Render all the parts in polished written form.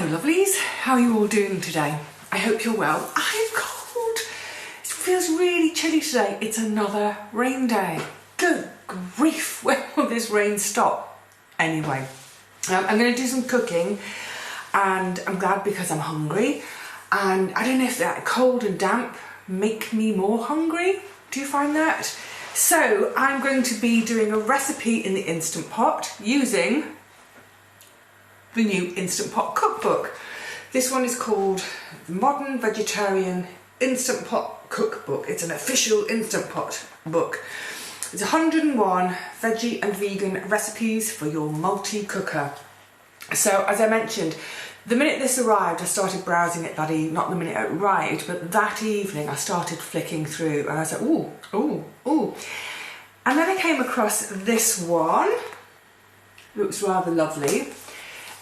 Hello lovelies, how are you all doing today? I hope you're well. I'm cold. It feels really chilly today. It's another rain day. Good grief, when will this rain stop? Anyway, I'm going to do some cooking and I'm glad because I'm hungry, and I don't know if that cold and damp make me more hungry. Do you find that? So I'm going to be doing a recipe in the Instant Pot using the new Instant Pot cookbook. This one is called the Modern Vegetarian Instant Pot Cookbook. It's an official Instant Pot book. It's 101 veggie and vegan recipes for your multi-cooker. So as I mentioned, the minute this arrived, I started browsing it that evening, not the minute it arrived, but that evening I started flicking through and I was like, ooh, ooh, ooh. And then I came across this one. Looks rather lovely.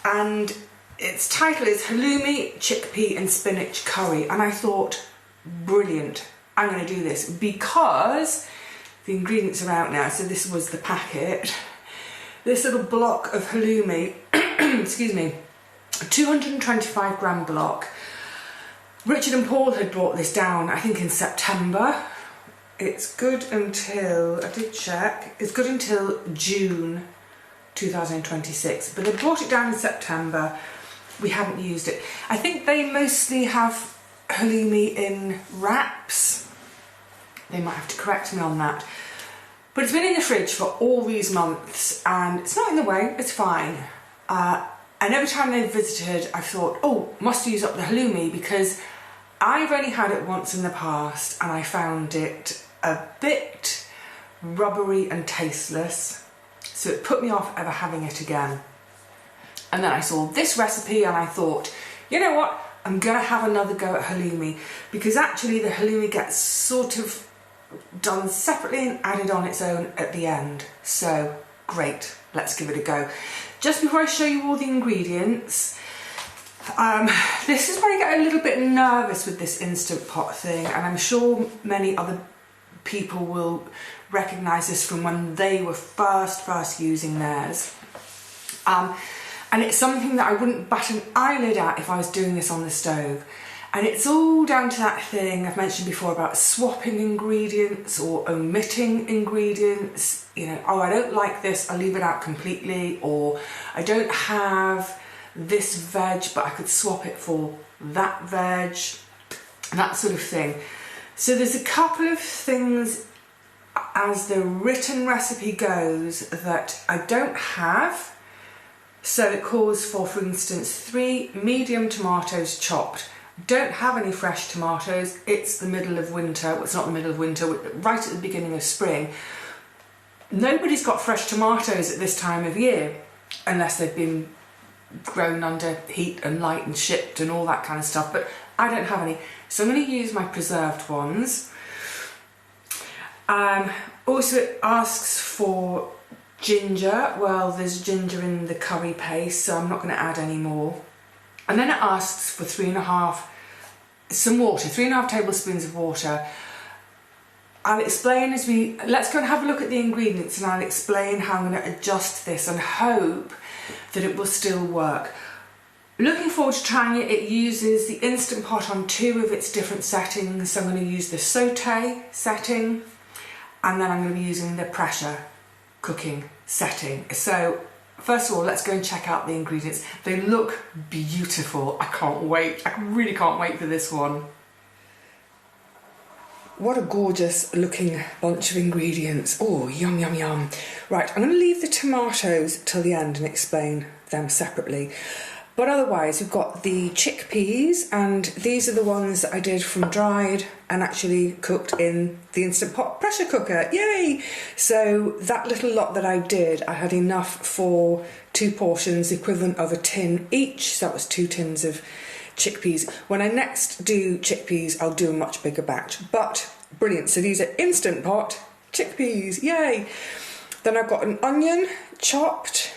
And its title is Halloumi, Chickpea and Spinach Curry. And I thought, brilliant, I'm going to do this because the ingredients are out now. So this was the packet. This little block of halloumi, excuse me, 225 gram block. Richard and Paul had brought this down, I think in September. It's good until, I did check, it's good until June 2026, but they brought it down in September. We haven't used it. I think they mostly have halloumi in wraps. They might have to correct me on that. But it's been in the fridge for all these months and it's not in the way, it's fine. And every time they've visited, I've thought, oh, must use up the halloumi because I've only had it once in the past and I found it a bit rubbery and tasteless. So it put me off ever having it again. And then I saw this recipe and I thought, you know what? I'm gonna have another go at halloumi because actually the halloumi gets sort of done separately and added on its own at the end. So great, let's give it a go. Just before I show you all the ingredients, this is where I get a little bit nervous with this Instant Pot thing, and I'm sure many other people will recognise this from when they were first using theirs. And it's something that I wouldn't bat an eyelid at if I was doing this on the stove. And it's all down to that thing I've mentioned before about swapping ingredients or omitting ingredients. You know, oh, I don't like this, I'll leave it out completely, or I don't have this veg, but I could swap it for that veg, that sort of thing. So there's a couple of things as the written recipe goes that I don't have. So it calls for instance, 3 medium tomatoes chopped. Don't have any fresh tomatoes. It's the middle of winter. Well, it's not the middle of winter, right at the beginning of spring. Nobody's got fresh tomatoes at this time of year unless they've been grown under heat and light and shipped and all that kind of stuff, but I don't have any. So I'm going to use my preserved ones. Also it asks for ginger. Well, there's ginger in the curry paste, so I'm not going to add any more. And then it asks for 3.5 tablespoons of water. I'll explain as let's go and have a look at the ingredients and I'll explain how I'm going to adjust this and hope that it will still work. Looking forward to trying it. It uses the Instant Pot on 2 of its different settings. So I'm going to use the Sautéing setting and then I'm going to be using the pressure cooking setting. So first of all, let's go and check out the ingredients. They look beautiful. I can't wait. I really can't wait for this one. What a gorgeous looking bunch of ingredients. Oh, yum, yum, yum. Right, I'm going to leave the tomatoes till the end and explain them separately. But otherwise, we've got the chickpeas, and these are the ones that I did from dried and actually cooked in the Instant Pot pressure cooker. Yay! So that little lot that I did, I had enough for 2 portions, the equivalent of a tin each. So that was 2 tins of chickpeas. When I next do chickpeas, I'll do a much bigger batch. But brilliant. So these are Instant Pot chickpeas. Yay! Then I've got an onion chopped.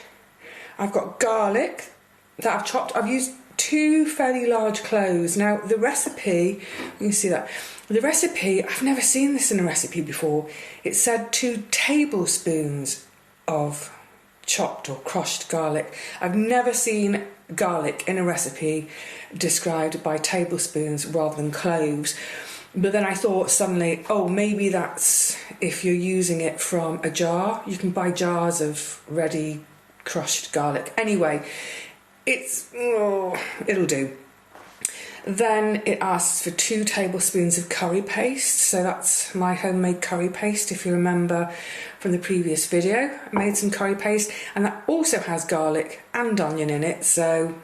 I've got garlic that I've chopped. I've used 2 fairly large cloves. Now the recipe, you can see that, the recipe, I've never seen this in a recipe before. It said 2 tablespoons of chopped or crushed garlic. I've never seen garlic in a recipe described by tablespoons rather than cloves. But then I thought suddenly, oh, maybe that's if you're using it from a jar. You can buy jars of ready crushed garlic. Anyway, it'll do. Then it asks for 2 tablespoons of curry paste. So that's my homemade curry paste. If you remember from the previous video, I made some curry paste, and that also has garlic and onion in it. So,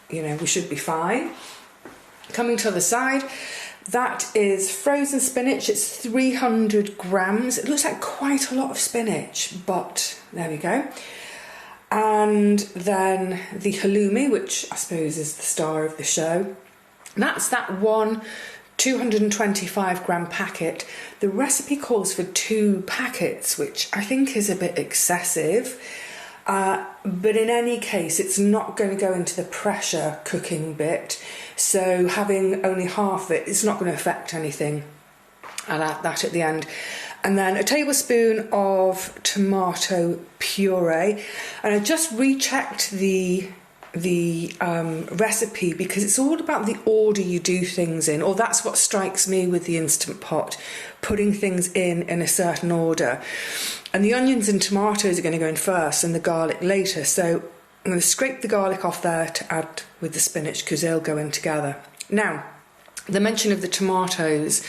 you know, we should be fine. Coming to the side, that is frozen spinach. It's 300 grams. It looks like quite a lot of spinach, but there we go. And then the halloumi, which I suppose is the star of the show. That's that one 225 gram packet. The recipe calls for 2 packets, which I think is a bit excessive. But in any case, it's not going to go into the pressure cooking bit. So having only half of it, it's not going to affect anything. I'll add that at the end. And then a tablespoon of tomato puree. And I just rechecked the recipe because it's all about the order you do things in, or that's what strikes me with the Instant Pot, putting things in a certain order. And the onions and tomatoes are going to go in first and the garlic later, so I'm going to scrape the garlic off there to add with the spinach because they'll go in together. Now, the mention of the tomatoes,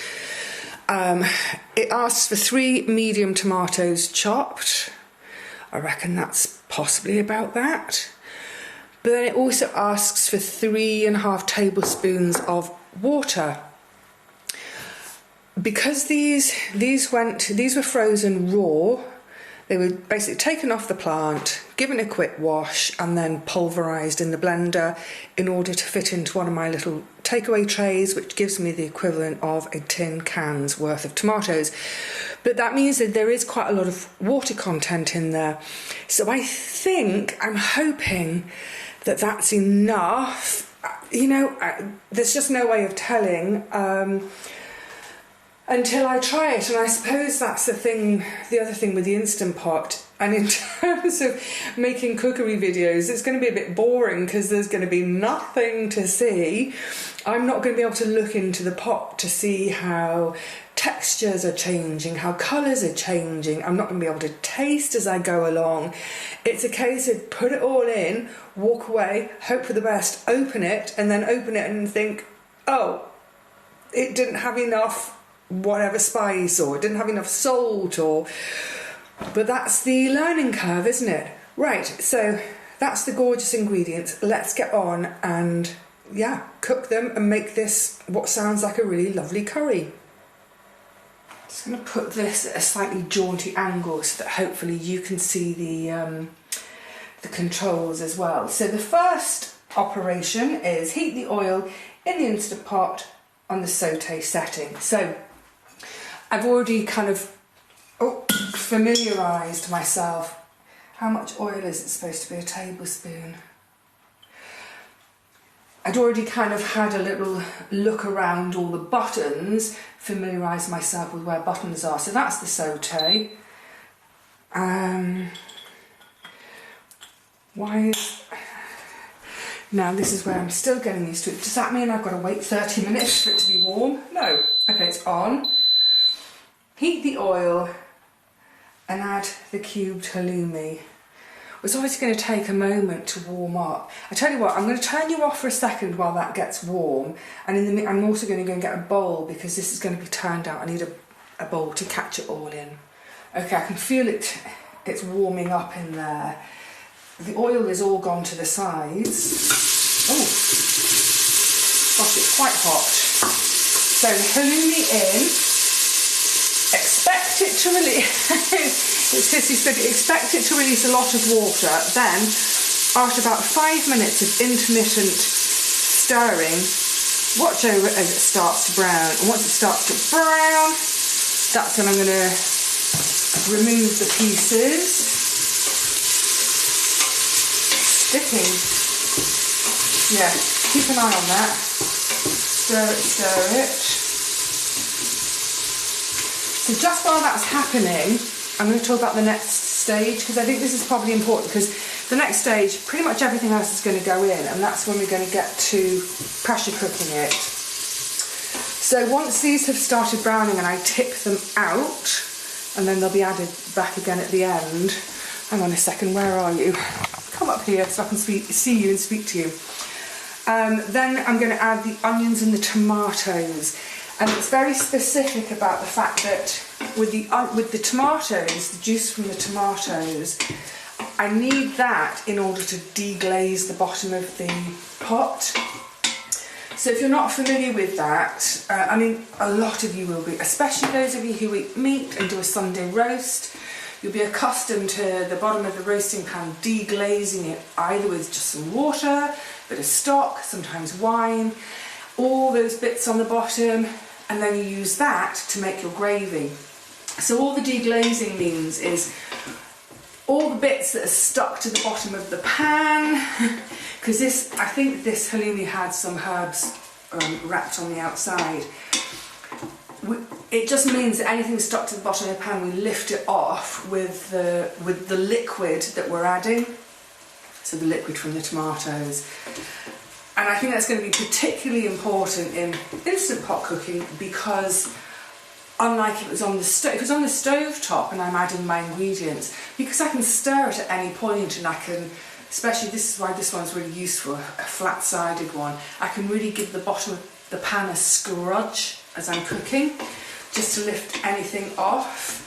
it asks for 3 medium tomatoes chopped. I reckon that's possibly about that. But then it also asks for 3.5 tablespoons of water. Because these were frozen raw, they were basically taken off the plant, given a quick wash, and then pulverised in the blender in order to fit into one of my little takeaway trays, which gives me the equivalent of a tin can's worth of tomatoes. But that means that there is quite a lot of water content in there. So I'm hoping that that's enough. You know, there's just no way of telling until I try it. And I suppose that's the other thing with the Instant Pot. And in terms of making cookery videos, it's going to be a bit boring because there's going to be nothing to see. I'm not going to be able to look into the pot to see how textures are changing, how colours are changing. I'm not going to be able to taste as I go along. It's a case of put it all in, walk away, hope for the best, open it, and then open it and think, oh, it didn't have enough whatever spice, or it didn't have enough salt, but that's the learning curve, isn't it? Right, so that's the gorgeous ingredients. Let's get on and cook them and make this what sounds like a really lovely curry. Just going to put this at a slightly jaunty angle so that hopefully you can see the controls as well. So the first operation is heat the oil in the Instant Pot on the sauté setting. So I've already kind of familiarised myself. How much oil is it supposed to be? A tablespoon. I'd already kind of had a little look around all the buttons, familiarised myself with where buttons are. So that's the sauté. Now this is where I'm still getting used to it. Does that mean I've got to wait 30 minutes for it to be warm? No. Okay, it's on. Heat the oil and add the cubed halloumi. It's obviously going to take a moment to warm up. I tell you what, I'm going to turn you off for a second while that gets warm, and I'm also going to go and get a bowl because this is going to be turned out. I need a bowl to catch it all in. Okay, I can feel it. It's warming up in there. The oil is all gone to the sides. Oh, gosh, it's quite hot. So halloumi in. Expect it to release. Sissy said, expect it to release a lot of water. Then, after about 5 minutes of intermittent stirring, watch over it as it starts to brown. And once it starts to brown, that's when I'm going to remove the pieces. Sticking. Yeah, keep an eye on that. Stir it, stir it. So just while that's happening, I'm going to talk about the next stage, because I think this is probably important, because the next stage, pretty much everything else is going to go in, and that's when we're going to get to pressure cooking it. So once these have started browning and I tip them out, and then they'll be added back again at the end. Hang on a second, where are you? Come up here so I can see you and speak to you. Then I'm going to add the onions and the tomatoes. And it's very specific about the fact that with the tomatoes, the juice from the tomatoes, I need that in order to deglaze the bottom of the pot. So if you're not familiar with that, I mean, a lot of you will be, especially those of you who eat meat and do a Sunday roast, you'll be accustomed to the bottom of the roasting pan deglazing it either with just some water, a bit of stock, sometimes wine, all those bits on the bottom, and then you use that to make your gravy. So all the deglazing means is all the bits that are stuck to the bottom of the pan, because I think this halloumi had some herbs wrapped on the outside. It just means that anything stuck to the bottom of the pan, we lift it off with the liquid that we're adding, so the liquid from the tomatoes. And I think that's going to be particularly important in instant pot cooking, because unlike if it was on the stove top and I'm adding my ingredients, because I can stir it at any point, and I can, especially this is why this one's really useful, a flat-sided one, I can really give the bottom of the pan a scrudge as I'm cooking, just to lift anything off.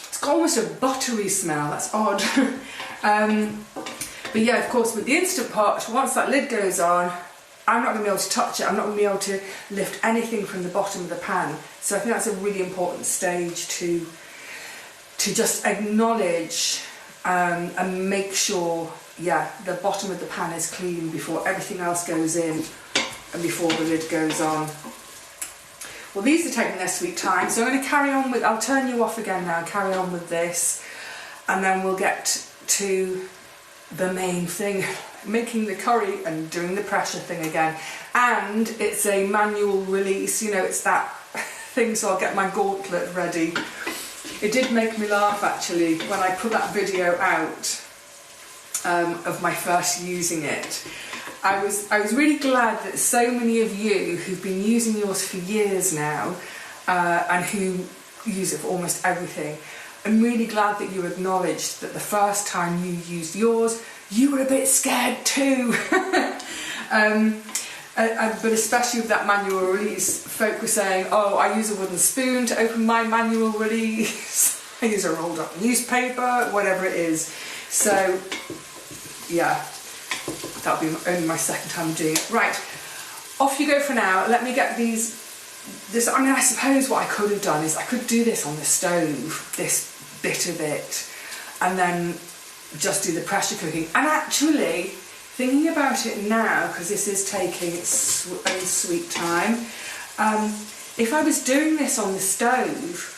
It's got almost a buttery smell, that's odd. But yeah, of course, with the Instant Pot, once that lid goes on, I'm not going to be able to touch it. I'm not going to be able to lift anything from the bottom of the pan. So I think that's a really important stage to just acknowledge and make sure, yeah, the bottom of the pan is clean before everything else goes in and before the lid goes on. Well, these are taking their sweet time, so I'm going to carry on with, I'll turn you off again now, carry on with this, and then we'll get to the main thing, making the curry and doing the pressure thing again. And it's a manual release, you know, it's that thing, so I'll get my gauntlet ready. It did make me laugh actually when I put that video out of my first using it. I was really glad that so many of you who've been using yours for years now and who use it for almost everything, I'm really glad that you acknowledged that the first time you used yours, you were a bit scared too. But especially with that manual release, folk were saying, oh, I use a wooden spoon to open my manual release, I use a rolled up newspaper, whatever it is. So, yeah, that'll be only my second time doing it. Right, off you go for now. Let me get I mean, I suppose what I could have done is I could do this on the stove, this bit of it, and then just do the pressure cooking. And actually, thinking about it now, because this is taking its own sweet time, if I was doing this on the stove,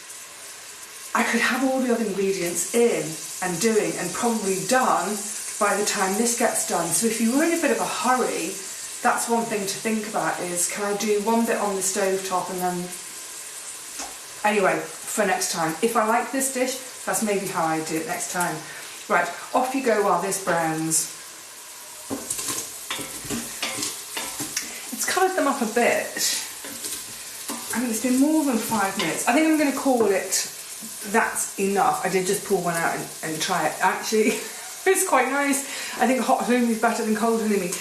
I could have all the other ingredients in and doing and probably done by the time this gets done. So if you were in a bit of a hurry, that's one thing to think about, is can I do one bit on the stove top and then... Anyway, for next time. If I like this dish, that's maybe how I do it next time. Right, off you go while this browns. It's coloured them up a bit. I mean, it's been more than 5 minutes. I think I'm going to call it that's enough. I did just pull one out and try it. Actually, it's quite nice. I think hot halloumi is better than cold halloumi.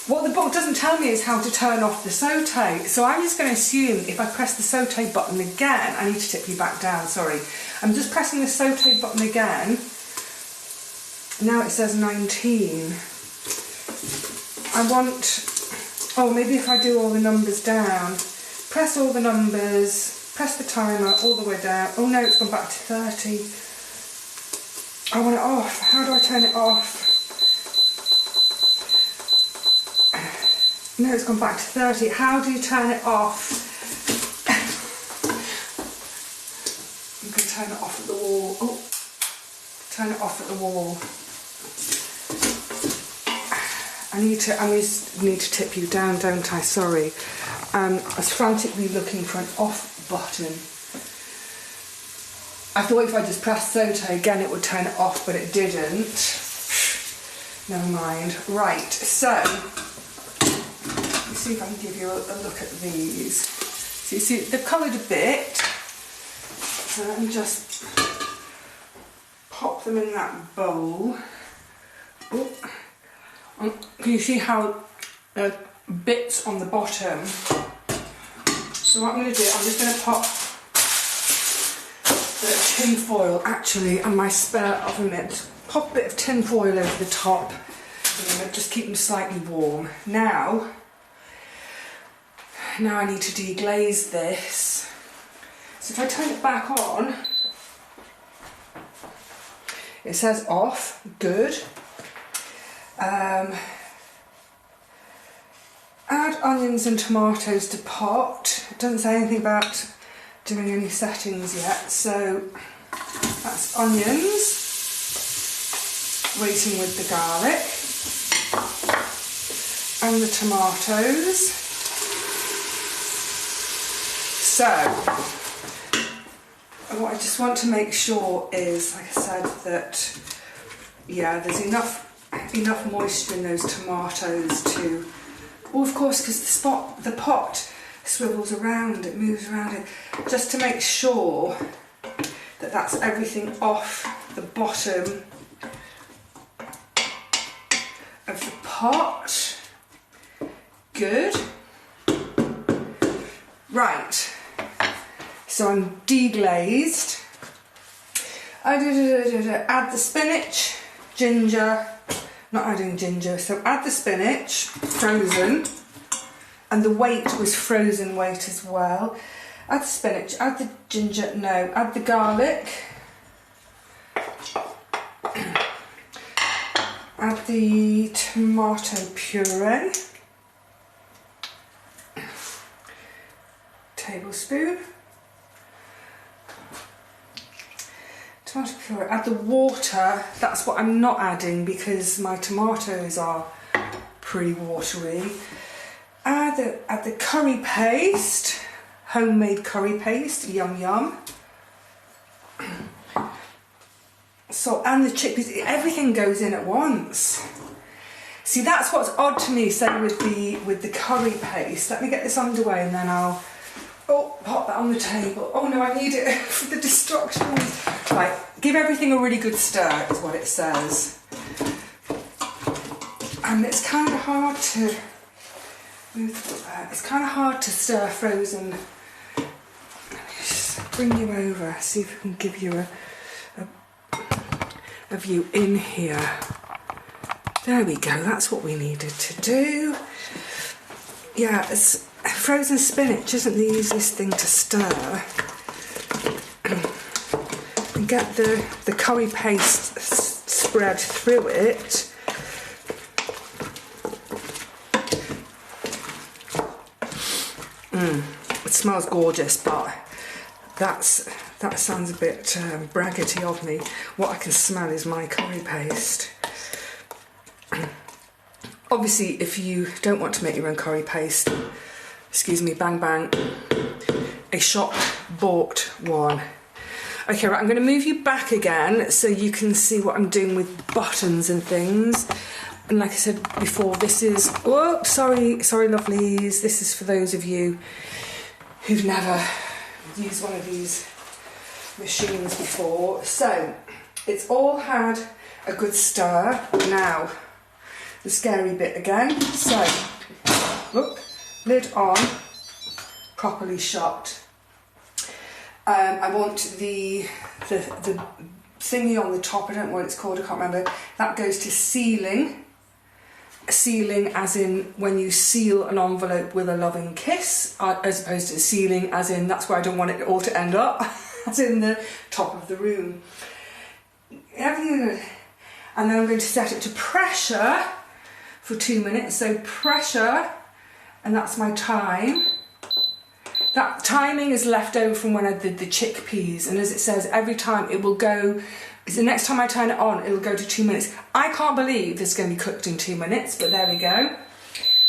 What the book doesn't tell me is how to turn off the sauté. So I'm just going to assume if I press the sauté button again, I need to tip you back down, sorry. I'm just pressing the sauté button again. Now it says 19. I want, oh, maybe if I do all the numbers down, press all the numbers, press the timer all the way down. Oh no, it's gone back to 30. I want it off. How do I turn it off? No, it's gone back to 30. How do you turn it off? I'm going to turn it off at the wall. Oh, turn it off at the wall. I need to tip you down, don't I? Sorry. I was frantically looking for an off button. I thought if I just pressed saute again it would turn it off, but it didn't. Never mind. Right, so let's see if I can give you a look at these. So you see they've coloured a bit. So let me just pop them in that bowl. Oh. Can you see how bits on the bottom? So what I'm going to do, I'm just going to pop the tin foil actually on my spare oven mitt. Pop a bit of tin foil over the top and just keep them slightly warm. Now I need to deglaze this. So if I turn it back on, it says off, good. Add onions and tomatoes to pot. It doesn't say anything about doing any settings yet, so that's onions. Waiting with the garlic and the tomatoes. So, what I just want to make sure is, like I said, that yeah, there's enough moisture in those tomatoes to. Well, of course, because the pot swivels around, it moves around it, just to make sure that that's everything off the bottom of the pot. Good. Right, so I'm deglazed. Add the spinach, ginger, not adding ginger, so add the spinach, frozen, and the weight was frozen weight as well. Add the spinach, add the ginger, no, add the garlic. Add the tomato puree, tablespoon. Tomato puree, add the water, that's what I'm not adding because my tomatoes are pretty watery. Add the curry paste, homemade curry paste, yum yum. So, and the chickpeas, everything goes in at once. See, that's what's odd to me, say with the curry paste. Let me get this underway and then I'll pop that on the table. Oh no, I need it for the destructions. Right, give everything a really good stir is what it says. And it's kind of hard to stir frozen. Let me just bring you over, see if I can give you a view in here. There we go, that's what we needed to do. Yeah, frozen spinach isn't the easiest thing to stir. And get the curry paste spread through it. It smells gorgeous, but that sounds a bit braggarty of me. What I can smell is my curry paste. Obviously, if you don't want to make your own curry paste, excuse me, bang bang, a shop bought one. Okay, right, I'm going to move you back again so you can see what I'm doing with buttons and things. And like I said before, this is, oh, sorry lovelies, this is for those of you who've never used one of these machines before. So, it's all had a good stir. Now, the scary bit again. So, look, lid on, properly shut. I want the thingy on the top, I don't know what it's called, I can't remember, that goes to sealing. Sealing as in when you seal an envelope with a loving kiss, as opposed to sealing as in that's where I don't want it all to end up, as in the top of the room. Everything, and then I'm going to set it to pressure for 2 minutes, so pressure, and that's my time. That timing is left over from when I did the chickpeas, and as it says, every time it will go, the next time I turn it on, it'll go to 2 minutes. I can't believe this is going to be cooked in 2 minutes, but there we go.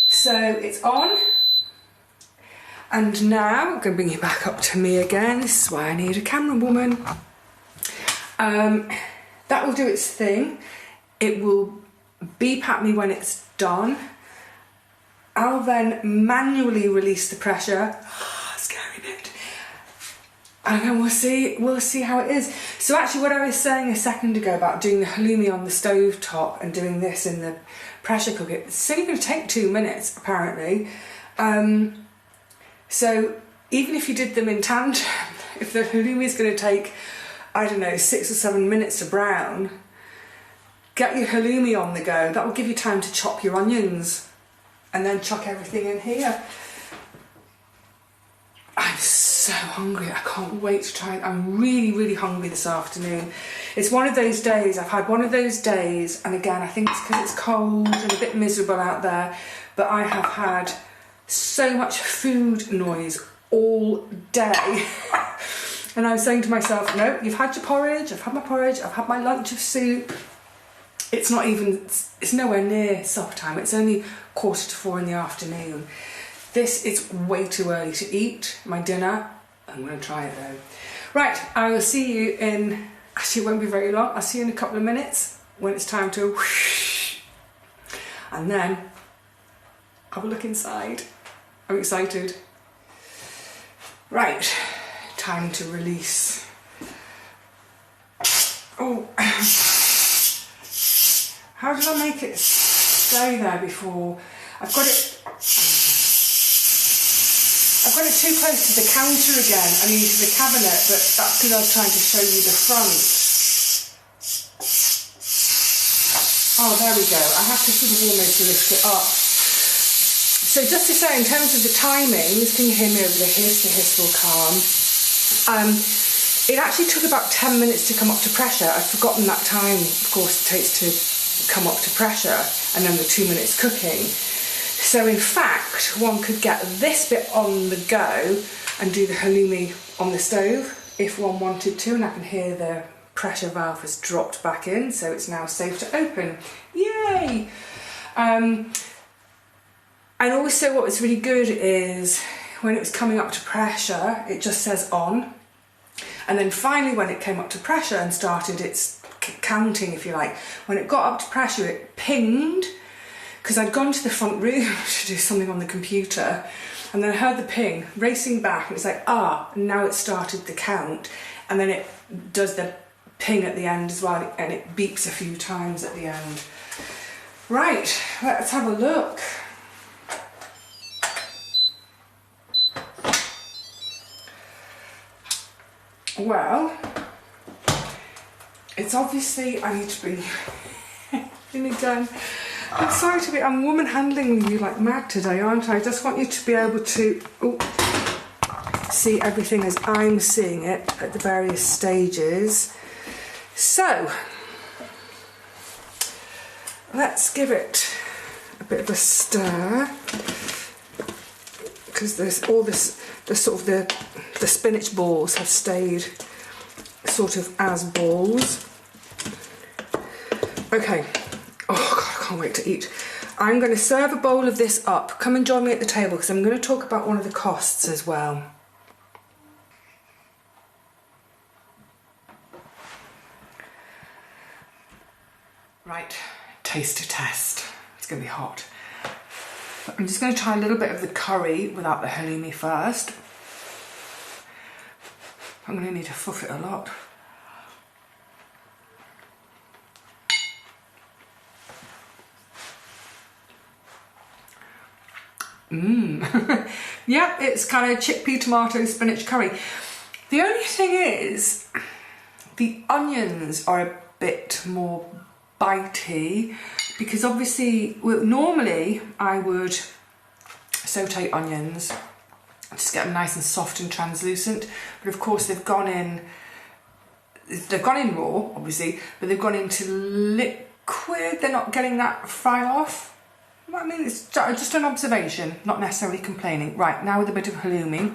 So it's on, and now I'm going to bring you back up to me again. This is why I need a camera woman. That will do its thing. It will beep at me when it's done. I'll then manually release the pressure. Scary bit. And then we'll see how it is. So actually what I was saying a second ago about doing the halloumi on the stove top and doing this in the pressure cooker, it's only going to take 2 minutes apparently. So even if you did them in tandem, if the halloumi is going to take, I don't know, 6 or 7 minutes to brown, get your halloumi on the go. That will give you time to chop your onions and then chuck everything in here. I'm so hungry, I can't wait to try it. I'm really hungry this afternoon. It's one of those days, I've had one of those days, and again, I think it's because it's cold and a bit miserable out there, but I have had so much food noise all day. And I was saying to myself, no, you've had your porridge, I've had my porridge, I've had my lunch of soup. It's not even, it's nowhere near supper time. It's only 3:45 in the afternoon. This is way too early to eat my dinner. I'm going to try it though. Right, I will see you in, actually it won't be very long. I'll see you in a couple of minutes when it's time to whoosh. And then have a look inside. I'm excited. Right, time to release. Oh. How did I make it stay there before? I've got it too close to the counter again, I mean to the cabinet, but that's because I was trying to show you the front. Oh, there we go. I have to sort of almost lift it up. So just to say, in terms of the timings, can you hear me over the hiss? The hiss will calm. It actually took about 10 minutes to come up to pressure. I'd forgotten that time, of course, it takes to come up to pressure, and then the 2 minutes cooking. So in fact, one could get this bit on the go and do the halloumi on the stove if one wanted to, and I can hear the pressure valve has dropped back in, so it's now safe to open. Yay! And also what was really good is when it was coming up to pressure, it just says on, and then finally when it came up to pressure and started its counting, if you like, when it got up to pressure it pinged, because I'd gone to the front room to do something on the computer, and then I heard the ping racing back, and it was like, and now it started the count, and then it does the ping at the end as well, and it beeps a few times at the end. Right, let's have a look. Well, it's obviously, I need to bring everything done. I'm sorry to be, I'm woman handling you like mad today, aren't I? I just want you to be able to see everything as I'm seeing it at the various stages. So, let's give it a bit of a stir, because there's all this, the spinach balls have stayed sort of as balls. Okay. Oh God, I can't wait to eat. I'm going to serve a bowl of this up. Come and join me at the table because I'm going to talk about one of the costs as well. Right, taster test. It's going to be hot. I'm just going to try a little bit of the curry without the halloumi first. I'm going to need to fluff it a lot. Yeah, it's kind of chickpea, tomato, spinach curry. The only thing is, the onions are a bit more bitey, because obviously, normally I would saute onions, just get them nice and soft and translucent, but of course they've gone in raw, obviously, but they've gone into liquid. They're not getting that fry off. I mean, it's just an observation, not necessarily complaining. Right, now with a bit of halloumi.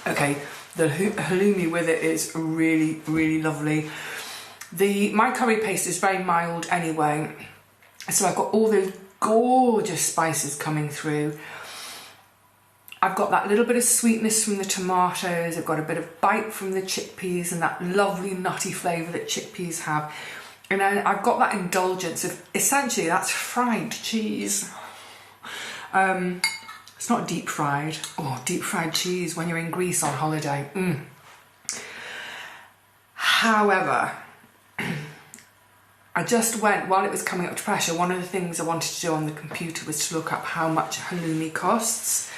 Okay, the halloumi with it is really, really lovely. My curry paste is very mild anyway, So I've got all those gorgeous spices coming through. I've got that little bit of sweetness from the tomatoes. I've got a bit of bite from the chickpeas and that lovely nutty flavour that chickpeas have. And then I've got that indulgence of, essentially that's fried cheese. It's not deep fried. Oh, deep fried cheese when you're in Greece on holiday. However, I just went, while it was coming up to pressure, one of the things I wanted to do on the computer was to look up how much halloumi costs.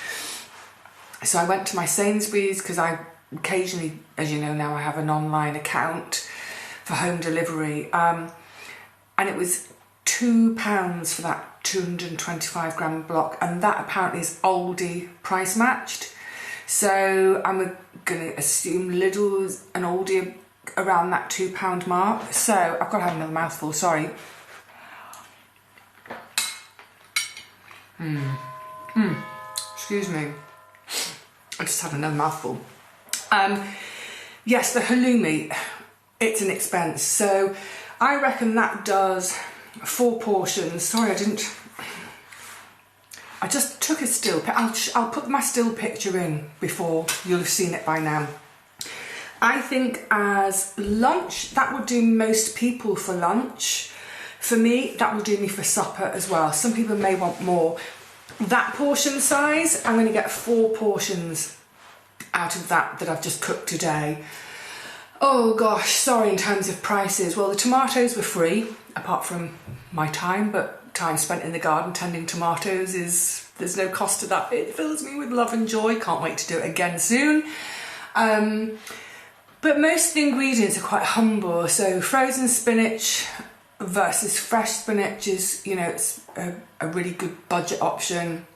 So I went to my Sainsbury's, because I occasionally, as you know now, I have an online account for home delivery, and it was £2 for that 225 gram block, and that apparently is Aldi price matched. So I'm going to assume Lidl's and Aldi are around that £2 mark. So I've got to have another mouthful, sorry. Excuse me. I just had another mouthful. Yes, the halloumi, it's an expense. So I reckon that does 4 portions. Sorry, I just took a still picture. I'll put my still picture in before, you'll have seen it by now. I think as lunch, that would do most people for lunch. For me, that will do me for supper as well. Some people may want more. That portion size, I'm going to get 4 portions out of that I've just cooked today. Oh gosh, sorry, in terms of prices. Well, the tomatoes were free, apart from my time, but time spent in the garden tending tomatoes there's no cost to that. It fills me with love and joy. Can't wait to do it again soon. But most of the ingredients are quite humble. So frozen spinach versus fresh spinach is, you know, it's a really good budget option.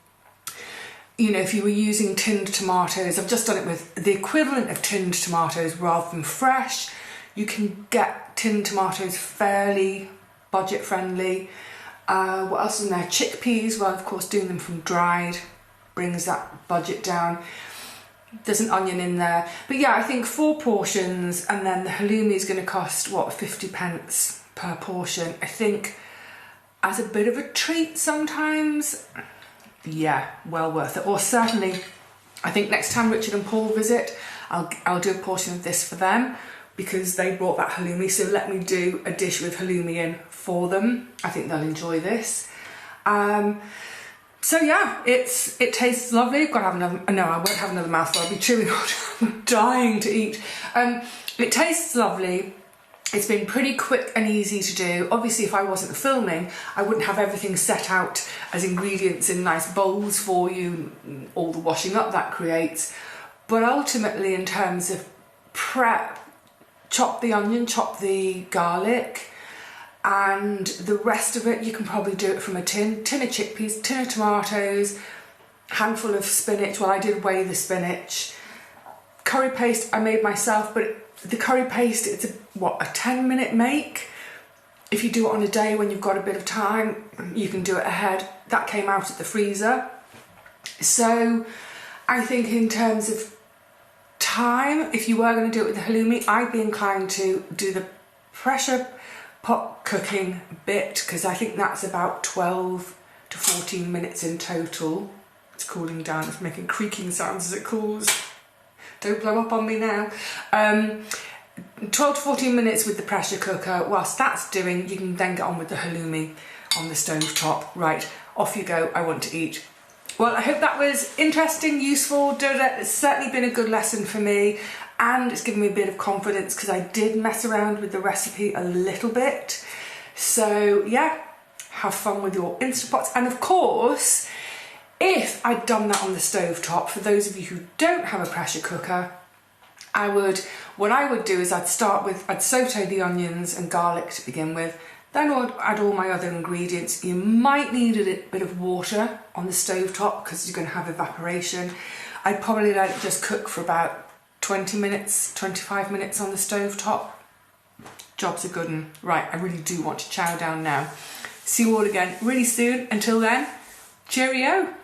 You know, if you were using tinned tomatoes, I've just done it with the equivalent of tinned tomatoes rather than fresh. You can get tinned tomatoes fairly budget friendly. What else is in there? Chickpeas, well, of course, doing them from dried brings that budget down. There's an onion in there. But yeah, I think 4 portions, and then the halloumi is going to cost, what, 50p per portion. I think as a bit of a treat sometimes, yeah, well worth it. Or certainly, I think next time Richard and Paul visit, I'll do a portion of this for them, because they brought that halloumi, so let me do a dish with halloumi in for them. I think they'll enjoy this. So yeah, it tastes lovely. I've got to have another, no, I won't have another mouthful, I'll be chewing on. I'm dying to eat. It tastes lovely. It's been pretty quick and easy to do. Obviously, if I wasn't filming, I wouldn't have everything set out as ingredients in nice bowls for you, all the washing up that creates. But ultimately, in terms of prep, chop the onion, chop the garlic, and the rest of it, you can probably do it from a tin of chickpeas, tin of tomatoes, handful of spinach. Well, I did weigh the spinach. Curry paste I made myself, but the curry paste, it's a 10-minute make. If you do it on a day when you've got a bit of time, you can do it ahead. That came out at the freezer. So I think in terms of time, if you were going to do it with the halloumi, I'd be inclined to do the pressure pot cooking bit, because I think that's about 12 to 14 minutes in total. It's cooling down, it's making creaking sounds as it cools. Don't blow up on me now. 12 to 14 minutes with the pressure cooker. Whilst that's doing, you can then get on with the halloumi on the stove top. Right, off you go, I want to eat. Well, I hope that was interesting, useful. It's certainly been a good lesson for me, and it's given me a bit of confidence, because I did mess around with the recipe a little bit. So yeah, have fun with your Instant Pots. And of course, if I'd done that on the stove top, for those of you who don't have a pressure cooker, what I would do is I'd saute the onions and garlic to begin with, then I'd add all my other ingredients. You might need a little bit of water on the stove top, because you're going to have evaporation. I'd probably let it just cook for about 20 minutes, 25 minutes on the stove top. Job's a good one. Right, I really do want to chow down now. See you all again really soon. Until then, cheerio.